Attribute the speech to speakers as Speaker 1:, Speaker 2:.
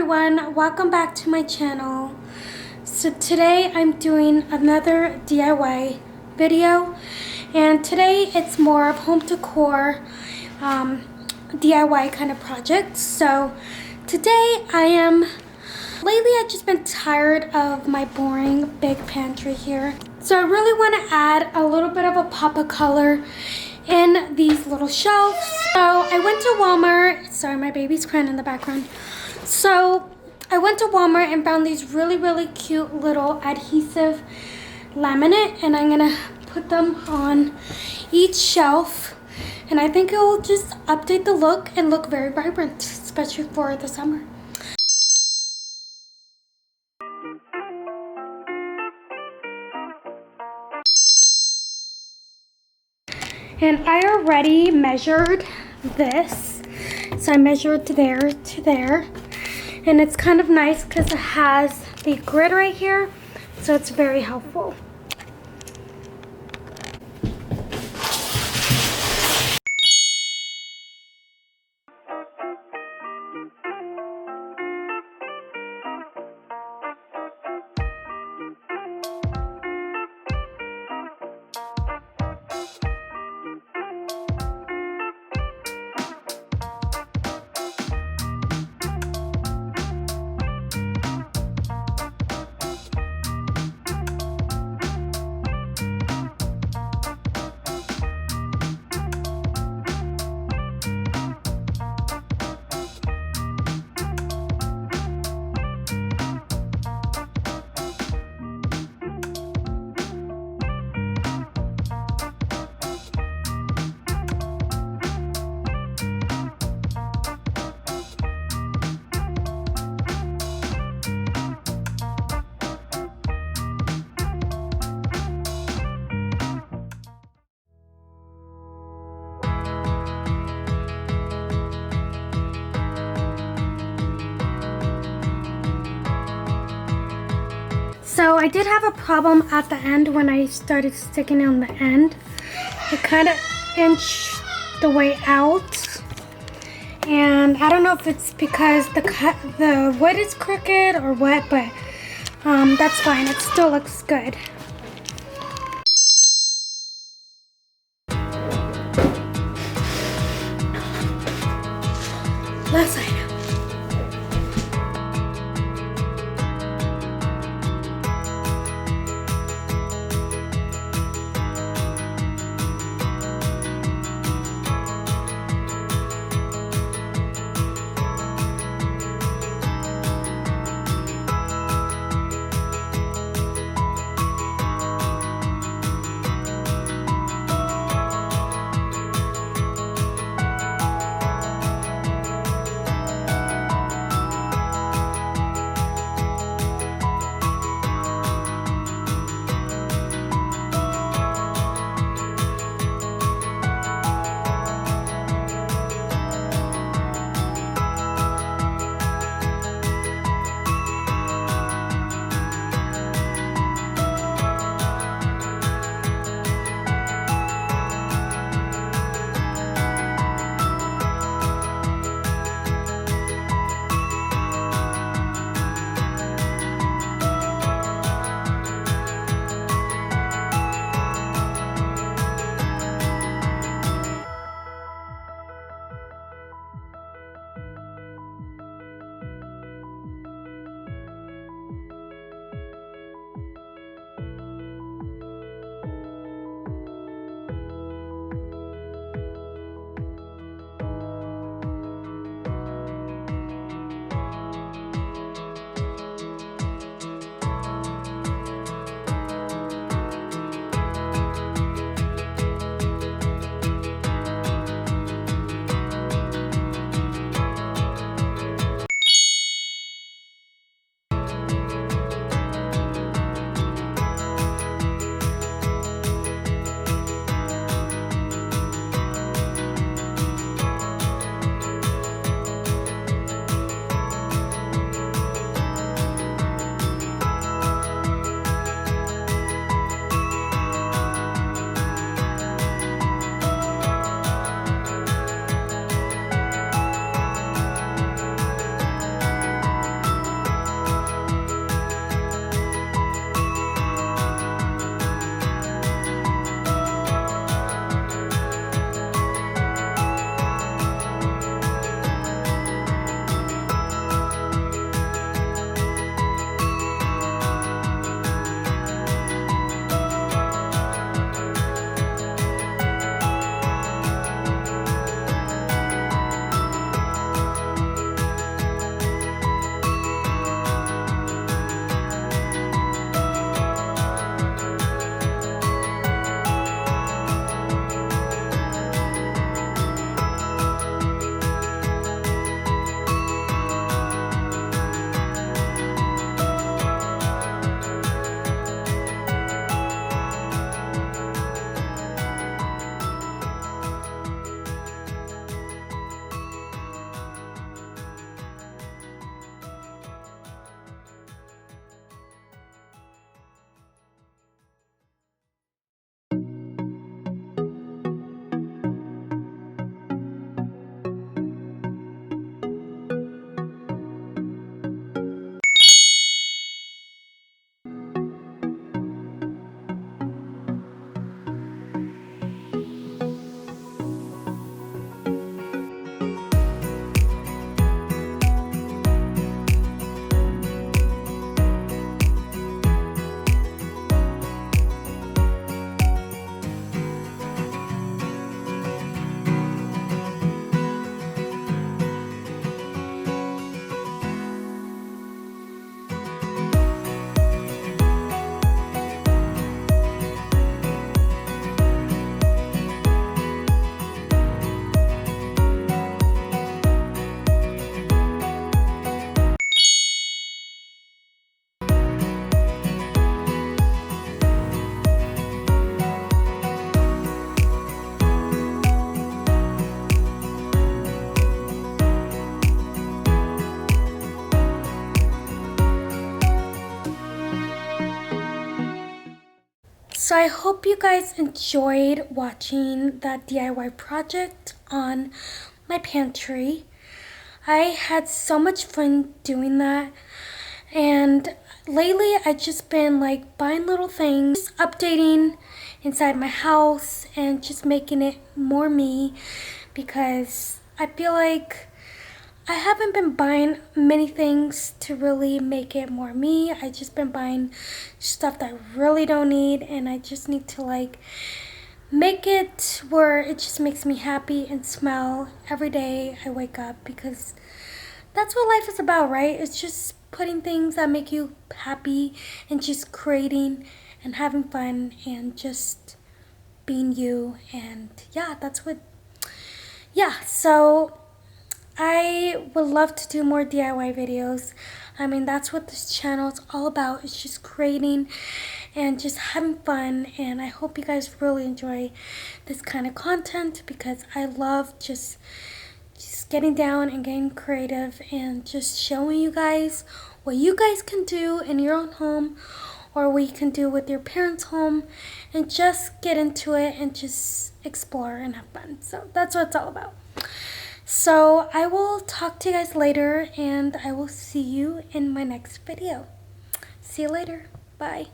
Speaker 1: everyone, welcome back to my channel. So today I'm doing another DIY video, and today it's more of home decor DIY kind of project. So today lately I've just been tired of my boring big pantry here. So I really want to add a little bit of a pop of color in these little shelves. So I went to Walmart. Sorry, my baby's crying in the background. So I went to Walmart and found these really cute little adhesive laminate, and I'm gonna put them on each shelf, and I think it will just update the look and look very vibrant, especially for the summer. And I already measured this. So I measured there to there. And it's kind of nice because it has the grid right here. So it's very helpful. So I did have a problem at the end when I started sticking on the end. It kind of inched the way out, and I don't know if it's because the wood is crooked or what, but that's fine. It still looks good. Last item. So I hope you guys enjoyed watching that DIY project on my pantry. I had so much fun doing that, and lately I've just been like buying little things, updating inside my house and just making it more me, because I feel like I haven't been buying many things to really make it more me. I just been buying stuff that I really don't need, and I just need to like make it where it just makes me happy and smile every day I wake up, because that's what life is about, right? It's just putting things that make you happy and just creating and having fun and just being you. And yeah, that's what, yeah, so I would love to do more DIY videos. I mean, that's what this channel is all about. It's just creating and just having fun. And I hope you guys really enjoy this kind of content, because I love just getting down and getting creative and just showing you guys what you guys can do in your own home, or what you can do with your parents' home, and just get into it and just explore and have fun. So that's what it's all about. So I will talk to you guys later, and I will see you in my next video. See you later. Bye.